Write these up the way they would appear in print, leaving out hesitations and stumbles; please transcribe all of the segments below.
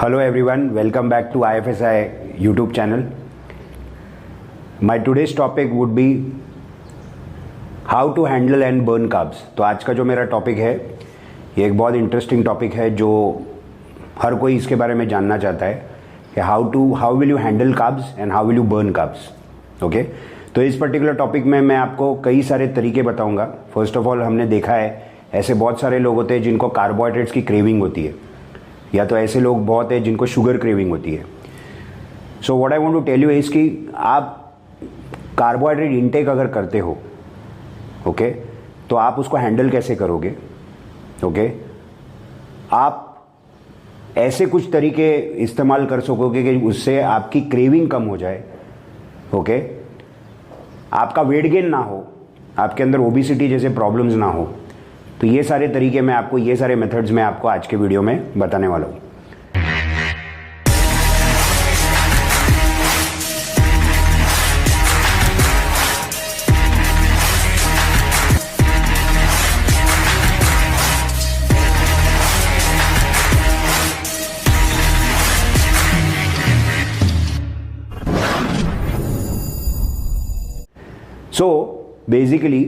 Hello everyone, welcome back to IFSI YouTube channel. My today's topic would be how to handle and burn carbs. तो आज का जो मेरा topic है ये एक बहुत इंटरेस्टिंग टॉपिक है जो हर कोई इसके बारे में जानना चाहता है कि how will you handle carbs and how will you burn carbs. Okay, तो इस पर्टिकुलर टॉपिक में मैं आपको कई सारे तरीके बताऊंगा. फर्स्ट ऑफ ऑल, हमने देखा है ऐसे बहुत सारे लोग होते हैं जिनको कार्बोहाइड्रेट्स की क्रेविंग होती है, या तो ऐसे लोग बहुत हैं जिनको शुगर क्रेविंग होती है. So what I want to tell you is कि आप कार्बोहाइड्रेट इनटेक अगर करते हो, ओके, तो आप उसको हैंडल कैसे करोगे. ओके, आप ऐसे कुछ तरीके इस्तेमाल कर सकोगे कि उससे आपकी क्रेविंग कम हो जाए. ओके, आपका वेट गेन ना हो, आपके अंदर ओबेसिटी जैसे प्रॉब्लम्स ना हो. तो ये सारे तरीके मैं आपको, ये सारे मेथड्स मैं आपको आज के वीडियो में बताने वाला हूँ. सो बेसिकली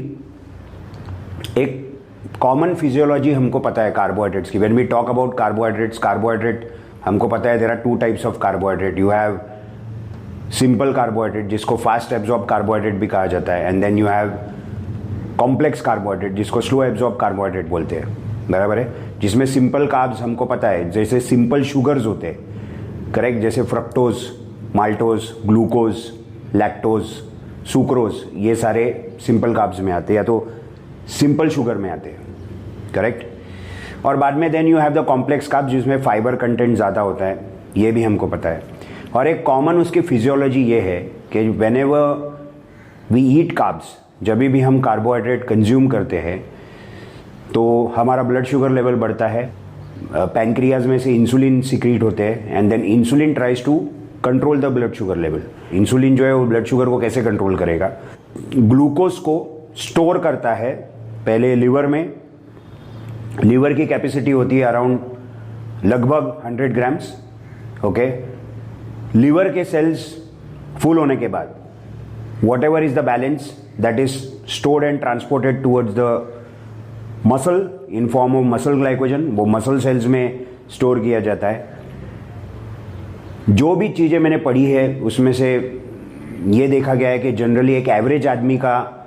एक कॉमन फिजियोलॉजी हमको पता है कार्बोहाइड्रेट्स की. When we talk about carbohydrate हमको पता है there are two types of carbohydrate. You have simple carbohydrate जिसको फास्ट एब्जॉर्ब कार्बोहाइड्रेट भी कहा जाता है, and then you have complex carbohydrate जिसको स्लो एब्जॉर्ब कार्बोहाइड्रेट बोलते हैं. बराबर है, जिसमें सिंपल कार्ब्स हमको पता है जैसे सिंपल शुगर्स होते हैं, करेक्ट, जैसे fructose, maltose, glucose, lactose, sucrose, ये सारे सिंपल कार्ब्स में आते हैं या तो सिंपल शुगर में आते हैं, करेक्ट. और बाद में then you have the complex carbs जिसमें फाइबर कंटेंट ज़्यादा होता है, ये भी हमको पता है. और एक कॉमन उसकी फिजियोलॉजी ये है कि व्हेनेवर वी ईट कार्ब्स, जब भी हम कार्बोहाइड्रेट कंज्यूम करते हैं तो हमारा ब्लड शुगर लेवल बढ़ता है, पैंक्रियाज में से इंसुलिन सिक्रीट होते हैं, and then insulin tries to control the blood sugar level. Insulin जो है वो ब्लड शुगर को कैसे कंट्रोल करेगा, ग्लूकोज को स्टोर करता है पहले लिवर में. लिवर की कैपेसिटी होती है अराउंड लगभग 100 ग्राम्स. ओके, लिवर के सेल्स फुल होने के बाद what ever is the balance that is stored and transported towards the muscle in form of muscle glycogen, वो मसल सेल्स में स्टोर किया जाता है. जो भी चीज़ें मैंने पढ़ी है उसमें से ये देखा गया है कि जनरली एक एवरेज आदमी का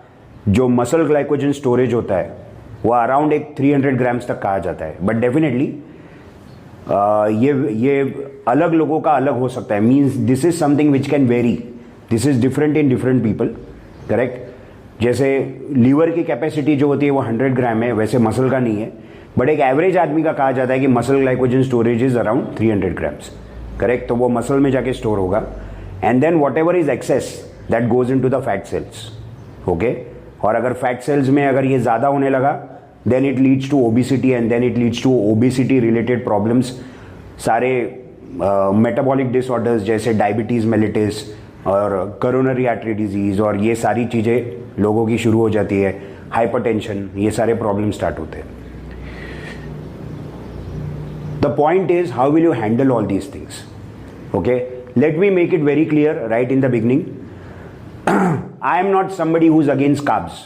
जो मसल ग्लाइकोजन स्टोरेज होता है वो अराउंड एक 300 ग्राम्स तक कहा जाता है. बट डेफिनेटली ये अलग लोगों का अलग हो सकता है. Means this is something which can very, this is different in different people, correct. जैसे लीवर की कैपेसिटी जो होती है वो 100 ग्राम है, वैसे मसल का नहीं है. बट एक एवरेज आदमी का कहा जाता है कि muscle glycogen storage is around 300 grams, correct. तो वो मसल में जाके स्टोर होगा, and then whatever is excess that goes into the fat cells. Okay, और अगर फैट सेल्स में अगर ये ज़्यादा होने लगा then it leads to obesity, and then it leads to obesity related problems. सारे मेटाबॉलिक डिसऑर्डर्स जैसे डायबिटीज़ मेलिटस और कोरोनरी आर्टरी डिजीज़ और ये सारी चीज़ें लोगों की शुरू हो जाती है. हाइपरटेंशन, ये सारे प्रॉब्लम स्टार्ट होते हैं. The point is, how will you handle all these things? Okay, let me make it very clear right in the beginning. I am not somebody who is against carbs.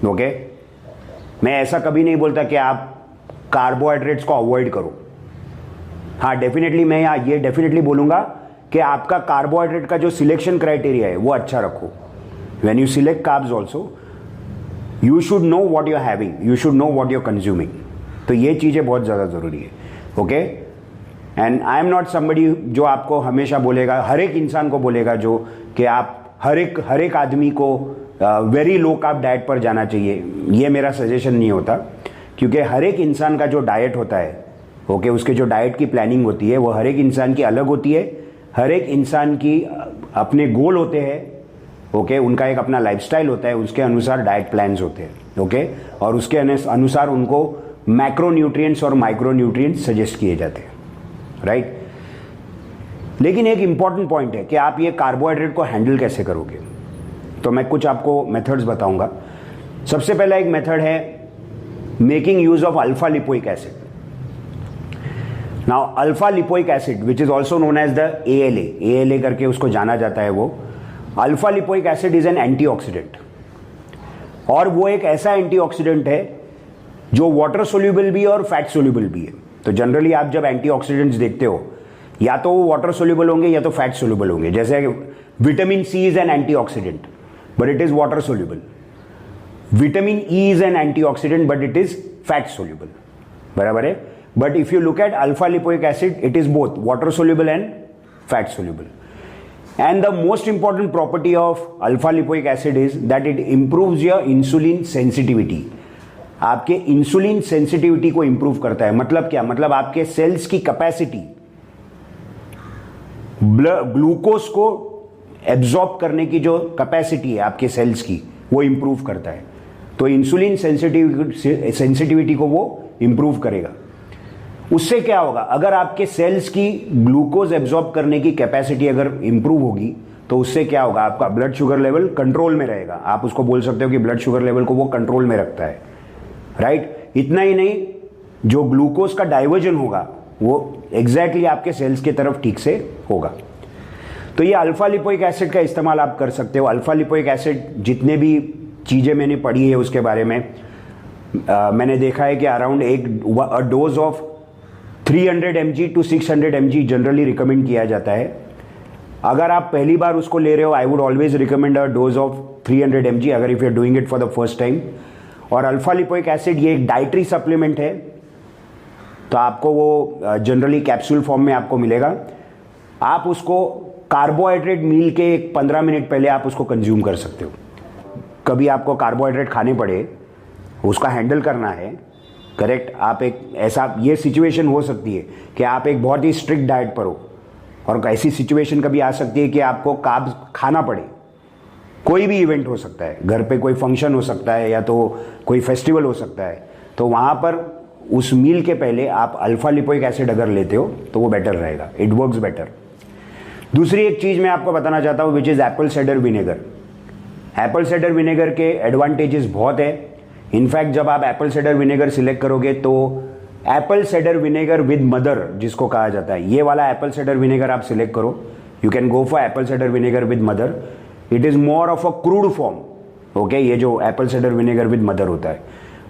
Okay, मैं ऐसा कभी नहीं बोलता कि आप carbohydrates को avoid करो. हाँ, डेफिनेटली मैं ये डेफिनेटली बोलूँगा कि आपका कार्बोहाइड्रेट का जो सिलेक्शन क्राइटेरिया है वो अच्छा रखो. When you select carbs also, you should know what you are having, you should know what you are consuming. तो ये चीज़ें बहुत ज़्यादा ज़रूरी है. Okay, and I am not somebody जो आपको हमेशा बोलेगा, हर एक इंसान को बोलेगा जो कि आप हर एक आदमी को वेरी लो कार्ब डाइट पर जाना चाहिए. ये मेरा सजेशन नहीं होता, क्योंकि हर एक इंसान का जो डाइट होता है, ओके, उसके जो डाइट की प्लानिंग होती है वो हर एक इंसान की अलग होती है. हर एक इंसान की अपने गोल होते हैं, ओके, उनका एक अपना लाइफस्टाइल होता है, उसके अनुसार डाइट प्लान्स होते हैं. ओके, और उसके अनुसार उनको मैक्रो न्यूट्रिएंट्स और माइक्रो न्यूट्रिएंट्स सजेस्ट किए जाते हैं, राइट. लेकिन एक इंपॉर्टेंट पॉइंट है कि आप ये कार्बोहाइड्रेट को हैंडल कैसे करोगे. तो मैं कुछ आपको मेथड्स बताऊंगा. सबसे पहला एक मेथड है making use of alpha lipoic acid. Now alpha lipoic acid which is also known as the ALA करके उसको जाना जाता है, वो alpha lipoic acid is an antioxidant, और वो एक ऐसा एंटीऑक्सीडेंट है जो वाटर सोल्यूबल भी है और फैट सोल्यूबल भी है। तो जनरली आप जब एंटीऑक्सीडेंट्स देखते हो या तो वो वाटर सोल्यूबल होंगे या तो फैट सोल्यूबल होंगे। जैसे vitamin C is an antioxidant but it is water soluble, vitamin E is an antioxidant but it is fat soluble, बराबर है। But if you look at alpha lipoic acid it is both water soluble and fat soluble. And the most important property of alpha lipoic acid is that it improves your insulin sensitivity. आपके insulin sensitivity को improve करता है. मतलब क्या? मतलब आपके sales की capacity glucose को एब्जॉर्ब करने की जो कैपेसिटी है आपके सेल्स की वो इंप्रूव करता है. तो इंसुलिन सेंसिटिविटी को वो इंप्रूव करेगा. उससे क्या होगा? अगर आपके सेल्स की ग्लूकोज एब्जॉर्ब करने की कैपेसिटी अगर इंप्रूव होगी तो उससे क्या होगा? आपका ब्लड शुगर लेवल कंट्रोल में रहेगा. आप उसको बोल सकते हो कि ब्लड शुगर लेवल को वो कंट्रोल में रखता है, राइट? इतना ही नहीं, जो ग्लूकोज का डाइवर्जन होगा वो एग्जैक्टली आपके सेल्स की तरफ ठीक से होगा. तो ये अल्फा लिपोइक एसिड का इस्तेमाल आप कर सकते हो. अल्फा लिपोइक एसिड जितने भी चीज़ें मैंने पढ़ी है उसके बारे में मैंने देखा है कि around a dose of 300 mg to 600 mg generally recommend किया जाता है. अगर आप पहली बार उसको ले रहे हो I would always recommend a dose of 300 mg अगर if you are doing it for the first time. और अल्फा लिपोइक एसिड ये एक डाइटरी सप्लीमेंट है, तो आपको वो जनरली कैप्सूल फॉर्म में आपको मिलेगा. आप उसको कार्बोहाइड्रेट मील के 15 मिनट पहले आप उसको कंज्यूम कर सकते हो. कभी आपको कार्बोहाइड्रेट खाने पड़े, उसका हैंडल करना है, करेक्ट? आप एक ऐसा ये सिचुएशन हो सकती है कि आप एक बहुत ही स्ट्रिक्ट डाइट पर हो और ऐसी सिचुएशन कभी आ सकती है कि आपको कार्ब्स खाना पड़े. कोई भी इवेंट हो सकता है, घर पे कोई फंक्शन हो सकता है या तो कोई फेस्टिवल हो सकता है, तो वहाँ पर उस मील के पहले आप अल्फा लिपोइक एसिड अगर लेते हो तो वो बेटर रहेगा. It works better. दूसरी एक चीज़ मैं आपको बताना चाहता हूँ which is Apple cider vinegar. Apple cider vinegar के एडवांटेजेस बहुत है. इनफैक्ट जब आप एप्पल साइडर विनेगर सिलेक्ट करोगे तो Apple cider vinegar with mother जिसको कहा जाता है, ये वाला एप्पल साइडर विनेगर आप सिलेक्ट करो. You can go for Apple cider vinegar with mother. It is more of a crude form. Okay, ये जो Apple cider vinegar with mother होता है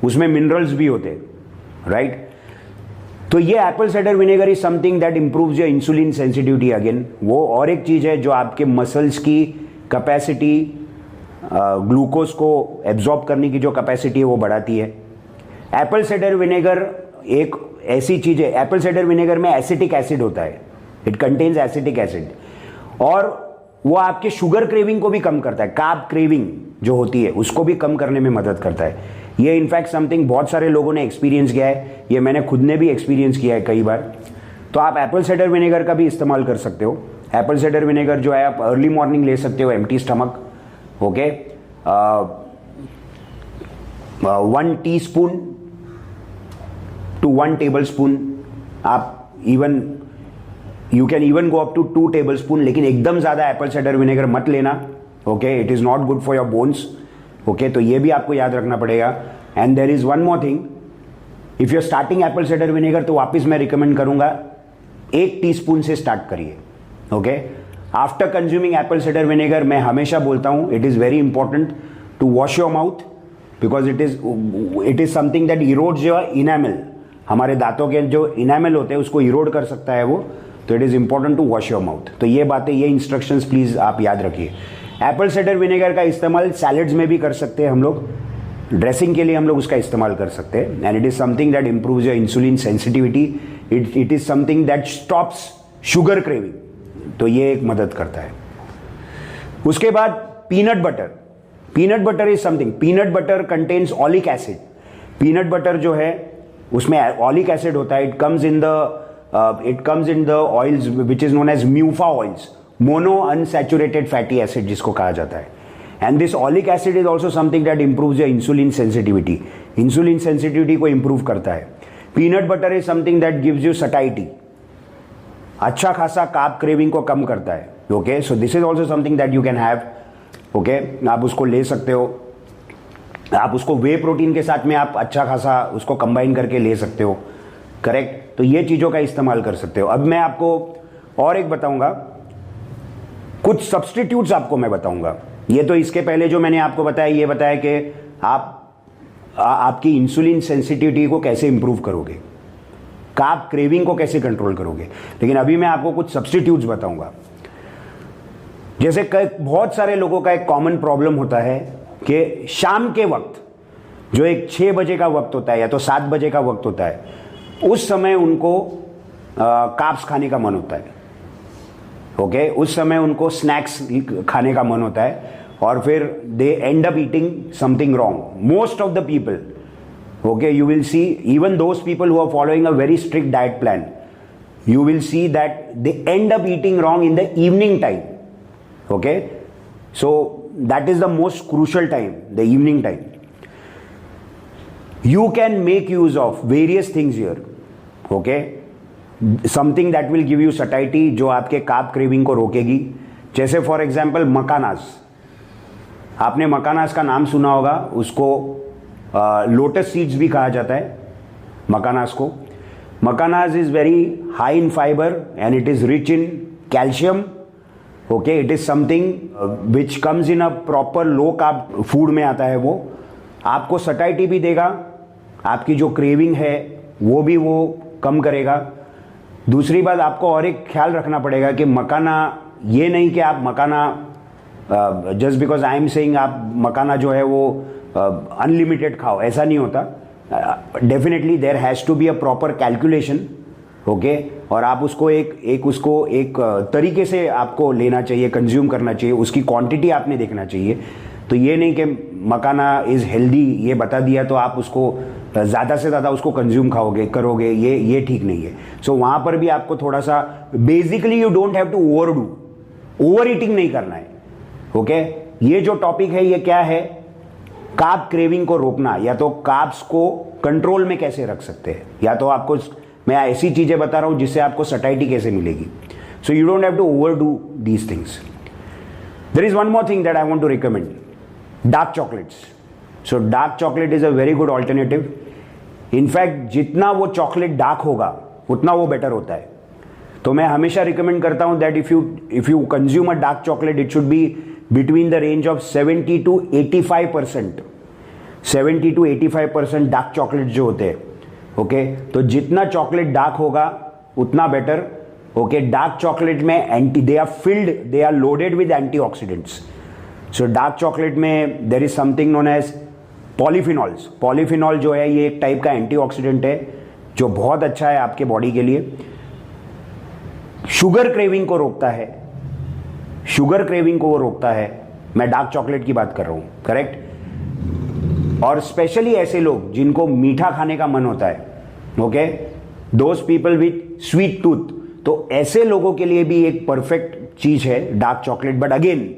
उसमें मिनरल्स भी होते हैं, राइट? तो ये Apple cider vinegar is something that improves your insulin sensitivity. Again वो और एक चीज़ है जो आपके मसल्स की कैपेसिटी, ग्लूकोज को एब्जॉर्ब करने की जो कैपेसिटी है वो बढ़ाती है. एप्पल साइडर विनेगर एक ऐसी चीज़ है, एप्पल साइडर विनेगर में एसिटिक एसिड होता है. इट कंटेन्स एसिटिक एसिड और वो आपके शुगर क्रेविंग को भी कम करता है. कार्ब क्रेविंग जो होती है उसको भी कम करने में मदद करता है. ये इनफैक्ट समथिंग बहुत सारे लोगों ने एक्सपीरियंस किया है, ये मैंने खुद ने भी एक्सपीरियंस किया है कई बार. तो आप एप्पल साइडर विनेगर का भी इस्तेमाल कर सकते हो. एप्पल साइडर विनेगर जो है आप अर्ली मॉर्निंग ले सकते हो, empty stomach. Okay, 1 teaspoon to 1 tablespoon. आप even you can even go up to 2 tablespoon, लेकिन एकदम ज़्यादा एप्पल साइडर विनेगर मत लेना. Okay, it is not good for your bones. Okay, तो ये भी आपको याद रखना पड़ेगा. And there is one more thing, if you are starting apple cider vinegar तो वापस मैं रिकमेंड करूँगा 1 टीस्पून से स्टार्ट करिए. Okay, after consuming apple cider vinegar मैं हमेशा बोलता हूँ it is very important to wash your mouth because it is something that erodes your enamel. हमारे दांतों के जो इनैमल होते हैं उसको इरोड कर सकता है वो. तो it is important to wash your mouth. तो ये बातें, ये इंस्ट्रक्शंस प्लीज़ आप याद रखिए. एप्पल साइडर विनेगर का इस्तेमाल सैलड्स में भी कर सकते हैं हम लोग. ड्रेसिंग के लिए हम लोग उसका इस्तेमाल कर सकते हैं. And it is something that improves your insulin sensitivity. It is something that stops sugar craving. तो ये एक मदद करता है. उसके बाद peanut butter. Peanut butter is something, peanut butter contains oleic acid. Peanut butter जो है उसमें ऑलिक एसिड होता है. It comes in the oils which is known as MUFA oils, mono unsaturated fatty acid जिसको कहा जाता है. And this oleic acid is also something that improves your insulin sensitivity. Insulin sensitivity को improve करता है. Peanut butter is something that gives you satiety. अच्छा खासा carb craving को कम करता है. Okay, so this is also something that you can have. Okay, आप उसको ले सकते हो. आप उसको वे प्रोटीन के साथ में आप अच्छा खासा उसको कंबाइन करके ले सकते हो. करेक्ट। तो ये चीज़ों का इस्तेमाल कर सकते हो। अब मैं आपको और एक बताऊंगा, कुछ सब्सटीट्यूट्स आपको मैं बताऊंगा। ये तो इसके पहले जो मैंने आपको बताया, ये बताया कि आपकी इंसुलिन सेंसिटिविटी को कैसे इंप्रूव करोगे, कार्ब क्रेविंग को कैसे कंट्रोल करोगे। लेकिन अभी मैं आपको कुछ सब्सटीट्यूट्स बताऊंगा। जैसे बहुत सारे लोगों का एक कॉमन प्रॉब्लम होता है कि शाम के वक्त, जो एक 6 बजे का वक्त होता है या तो 7 बजे का वक्त होता है, उस समय उनको कार्ब्स खाने का मन होता है। ओके, उस समय उनको स्नैक्स खाने का मन होता है और फिर they end up eating something wrong. Most of the people, okay, you will see even those people who are following a very strict diet plan, you will see that they end up eating wrong in the evening time. Okay, so that is the most crucial time, the evening time. You can make use of various things here. Okay, something that will give you satiety, जो आपके carb craving को रोकेगी। जैसे for example मकानास, आपने मकानास का नाम सुना होगा, उसको लोटस सीड्स भी कहा जाता है मकानास को। Makhanas is very high in fibre and it is rich in calcium. Okay, it is something which comes in a proper low carb food में आता है। वो आपको सटाइटी भी देगा, आपकी जो क्रेविंग है वो भी वो कम करेगा। दूसरी बात, आपको और एक ख्याल रखना पड़ेगा कि मकाना, ये नहीं कि आप मकाना just because I am saying आप मकाना जो है वो अनलिमिटेड खाओ, ऐसा नहीं होता। Definitely there has to be a proper calculation. Okay, और आप उसको एक तरीके से आपको लेना चाहिए, कंज्यूम करना चाहिए, उसकी क्वांटिटी आपने देखना चाहिए। तो ये नहीं कि मकाना इज़ हेल्दी ये बता दिया तो आप उसको ज़्यादा से ज़्यादा उसको कंज्यूम करोगे, ये ठीक नहीं है। सो वहाँ पर भी आपको थोड़ा सा, basically you don't have to over eating नहीं करना है। ओके, ये जो टॉपिक है ये क्या है, कार्ब क्रेविंग को रोकना, या तो कार्ब्स को कंट्रोल में कैसे रख सकते हैं, या तो आपको मैं ऐसी चीजें बता रहा हूं जिससे आपको सटाइटी कैसे मिलेगी। So you don't have to overdo these things. There is one more thing that I want to recommend, dark chocolates. So dark chocolate is a very good alternative. In fact जितना वो चॉकलेट डार्क होगा उतना वो better होता है। तो मैं हमेशा रिकमेंड करता हूं that if you consume a dark chocolate, it should be between the range of 70 to 85%, 70 to 85% dark chocolate जो होते हैं। ओके, तो जितना चॉकलेट डार्क होगा उतना बेटर। ओके, डार्क चॉकलेट में they are loaded with antioxidants. So dark chocolate में there is something known as polyphenols. Polyphenol जो है ये एक टाइप का एंटीऑक्सीडेंट है जो बहुत अच्छा है आपके बॉडी के लिए। शुगर क्रेविंग को रोकता है, शुगर क्रेविंग को वो रोकता है। मैं डार्क चॉकलेट की बात कर रहा हूं, करेक्ट। और स्पेशली ऐसे लोग जिनको मीठा खाने का मन होता है, okay, those people with sweet tooth, तो ऐसे लोगों के लिए भी एक परफेक्ट चीज है डार्क चॉकलेट। बट अगेन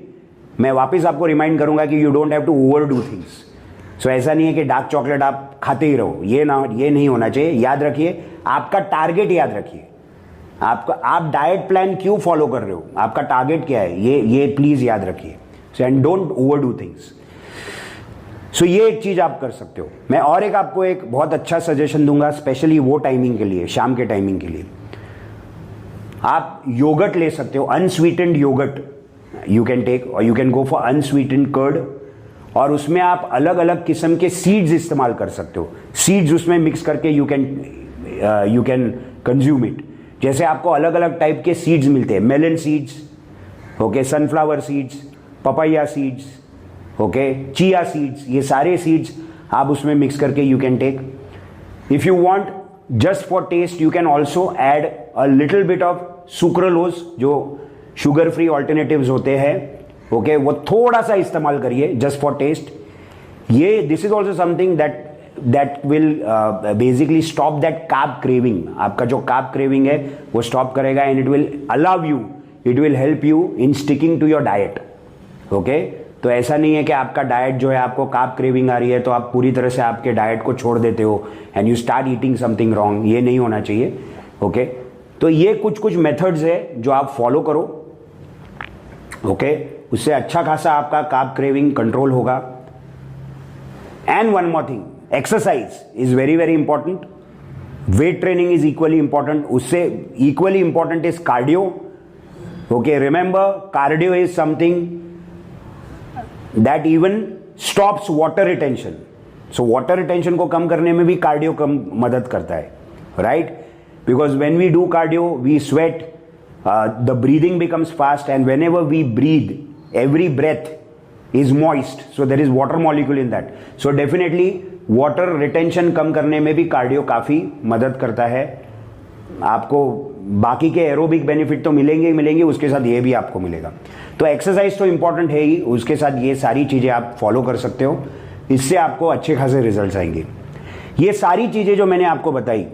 मैं वापस आपको रिमाइंड करूंगा कि you don't have to overdo things. So ऐसा नहीं है कि डार्क चॉकलेट आप खाते ही रहो, ये नहीं होना चाहिए। याद रखिए, आपका टारगेट याद रखिए, आप डाइट प्लान क्यों फॉलो कर रहे हो, आपका टारगेट क्या है, ये प्लीज याद रखिए। So and don't overdo things. So ये एक चीज आप कर सकते हो। मैं और आपको एक बहुत अच्छा सजेशन दूंगा, स्पेशली वो टाइमिंग के लिए, शाम के टाइमिंग के लिए। आप योगर्ट ले सकते हो, unsweetened yoghurt you can take, और you can go for unsweetened curd. और उसमें आप अलग अलग किस्म के सीड्स इस्तेमाल कर सकते हो। सीड्स उसमें मिक्स करके यू कैन कंज्यूम इट। जैसे आपको अलग अलग टाइप के सीड्स मिलते हैं, melon seeds, okay, sunflower seeds, papaya seeds, okay, chia seeds, ये सारे सीड्स आप उसमें मिक्स करके you can take. If you want just for taste, you can also add a little bit of sucralose, जो sugar free alternatives होते हैं, okay, वो थोड़ा सा इस्तेमाल करिए जस्ट फॉर टेस्ट। ये this is also something that will basically stop that carb craving. आपका जो carb craving है वो stop करेगा and it will allow you, it will help you in sticking to your diet. Okay? तो ऐसा नहीं है कि आपका डाइट जो है, आपको carb craving आ रही है तो आप पूरी तरह से आपके डाइट को छोड़ देते हो and you start eating something wrong. ये नहीं होना चाहिए। ओके, तो ये कुछ मेथड्स है जो आप फॉलो करो। ओके, उससे अच्छा खासा आपका carb craving कंट्रोल होगा। And one more thing, exercise is very very important. Weight training is equally important, उससे equally important is cardio. Okay, remember cardio is something that even stops water retention. So water retention को कम करने में भी cardio कम मदद करता है, right? Because when we do cardio we sweat, the breathing becomes fast, and whenever we breathe every breath is moist, so there is water molecule in that. So definitely water retention कम करने में भी cardio काफ़ी मदद करता है. आपको बाकी के एरोबिक बेनिफिट तो मिलेंगे ही मिलेंगे, उसके साथ ये भी आपको मिलेगा. तो एक्सरसाइज तो इंपॉर्टेंट है ही, उसके साथ ये सारी चीज़ें आप फॉलो कर सकते हो, इससे आपको अच्छे खासे रिजल्ट्स आएंगे. ये सारी चीज़ें जो मैंने आपको बताई,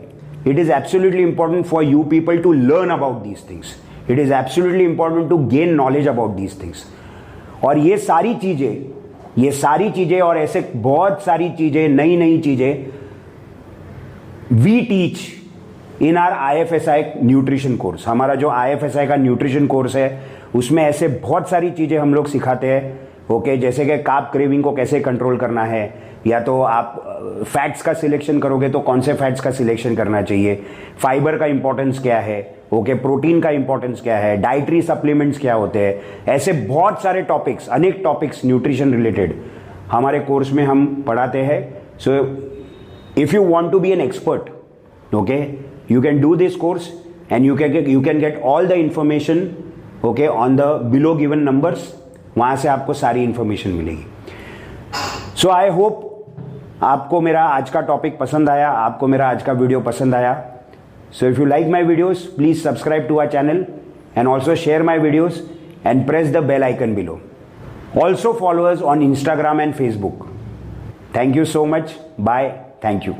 it is absolutely important for you people to learn about these things. It is absolutely important to gain knowledge about these things. और ये सारी चीजें और ऐसे बहुत सारी चीजें, नई नई चीजें we teach in our IFSI nutrition course. हमारा जो IFSI का न्यूट्रिशन कोर्स है उसमें ऐसे बहुत सारी चीजें हम लोग सिखाते हैं. ओके, जैसे कि कार्ब क्रेविंग को कैसे कंट्रोल करना है, या तो आप फैट्स का सिलेक्शन करोगे तो कौन से फैट्स का सिलेक्शन करना चाहिए, फाइबर का इंपॉर्टेंस क्या है, ओके, प्रोटीन का इंपॉर्टेंस क्या है, डाइटरी सप्लीमेंट्स क्या होते हैं, ऐसे बहुत सारे टॉपिक्स, अनेक टॉपिक्स न्यूट्रिशन रिलेटेड हमारे कोर्स में हम पढ़ाते हैं. So if you want to be an expert, okay, you can do this course and you can get all the information, okay, on the below given numbers. वहां से आपको सारी information मिलेगी. सो आई होप आपको मेरा आज का टॉपिक पसंद आया, आपको मेरा आज का वीडियो पसंद आया. So if you like my videos, please subscribe to our channel and also share my videos and press the bell icon below. Also follow us on Instagram and Facebook. Thank you so much. Bye. Thank you.